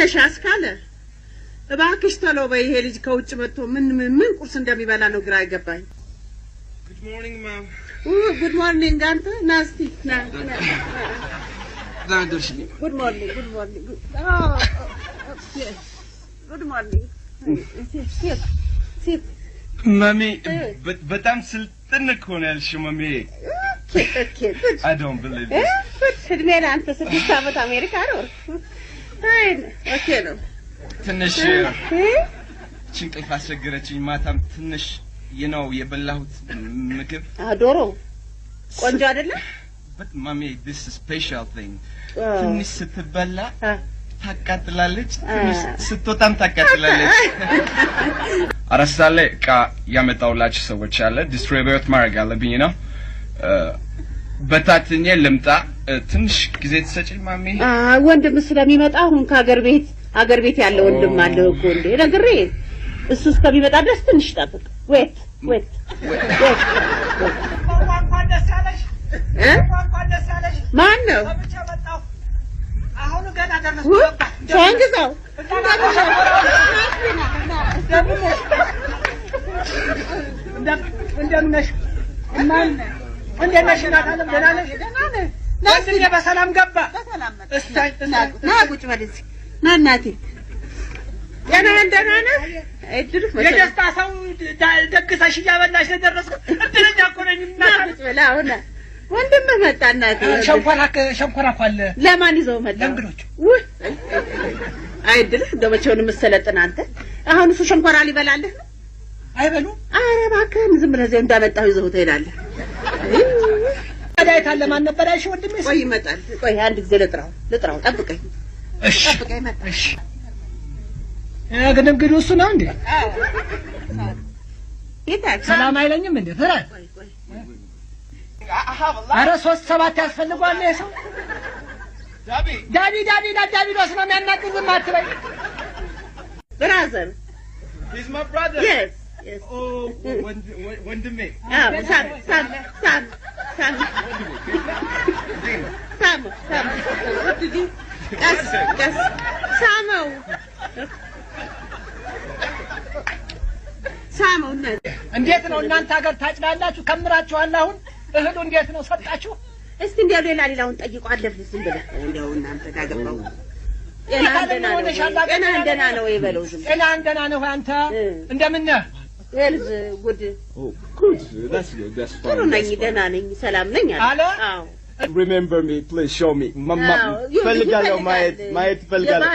ነሽ አስካለ? እባክሽ ቶሎ በይ። ይሄ ልጅ ከውጭ መጥቶ ምን ቁርስ እንደሚበላ ነው ግራ አይገባኝ። Good morning, ma'am. Good morning, አንተ ናስቲ ና ዳድርሽኝ። Good morning. Oh, yes. Good morning. Sit. ማሚ በጣም ስልጥን እኮ ነው ያልሽው ማሚ። Okay. I don't believe it. እድሜ ለአንተ 6 ዓመት አሜሪካ ነው። ኦኬ ነው። ትንሽ ጭንቅላት አስቸገረችኝ። ማታም ትንሽ የበላሁት ምግብ ዶሮ ቆንጆ አይደለ? But mommy, this is a special thing. ትንሽ ስትበላ ታቃጥላለች፣ ትንሽ ስትወጣም ታቃጥላለች። አራሳለ ያመጣውላችሁ ሰዎች አለ ዲስትሪቢዩት ማድረግ አለብኝ ነው። በታትኜ ልምጣ ትንሽ ጊዜ ትሰጪኝ ማሚ? ወንድም ስለሚመጣ አሁን አገር ቤት ያለ ወንድም አለ እኮ እንዴ ነግሬ እሱ እስከሚመጣ ድረስ ትንሽ ጠብቅ። ዌት እንኳን ደስ አለሽ። ማን ነው? አሁን ገና ደረስኩ። ሻንግዛው እንደምነሽ ማን እንደነሽ ናታለም ደህና ነሽ? ወንድሜ በሰላም ገባ። ና ቁጭ በል እዚህ ና እናቴ። ደህና ነህ? እድልህ የደስታ ሰው ደግሰሽ እያበላሽ ለደረስኩ እድለኛ እኮ ነኝ። ቁጭ በል አሁን ወንድምህ መጣ እናቴ። ሸንኮራ እኮ አለ። ለማን ይዘው መጣ? ለእንግዶች። አይ እድልህ እንደው መቼውን የምትሰለጥን አንተ። አሁን እሱ ሸንኮራ ሊበላልህ ነው? አይበሉም። ኧረ እባክህን ዝም ብለህ እዚያው እንዳመጣሁ ይዘው ትሄዳለህ። አዳይታ ለማን ነበር ያልሽው ወንድሜ? ቆይ ይመጣል። ቆይ አንድ ጊዜ ልጥራው ጠብቀኝ። እሺ ጠብቀኝ መጣ። እሺ ግን እንግዲህ እሱ ነው እንዴ? ሰላም አይለኝም እንዴ? ፍራት ኧረ 3-7 ያስፈልገዋል ይሄ ሰው። ዳቢዶስ ነው የሚያናግር። ዝም አትበይ። ብራዘር He's my brother. Yes. Oh, ወንድሜ። ሳም ቀስ ሳመው። እንዴት ነው እናንተ ሀገር ታጭዳላችሁ? ከምራችኋል። አሁን እህሉ እንዴት ነው ሰጣችሁ? እስቲ እንዲያው ሌላውን ጠይቁ። አለፍ ዝም ብለህ እንዲያው እናንተ ታገባው ጤና እንደና ነው ይበለው። ዝም ጤና እንደና ነው። አንተ እንደምን ነህ? ሄልዝ ጉድ Good. That's good. That's fine. ጥሩ ነኝ፣ ደህና ነኝ፣ ሰላም ነኝ አለ። አዎ Remember me, please show me. ፈልጋለሁ ማየት ፈልጋለሁ።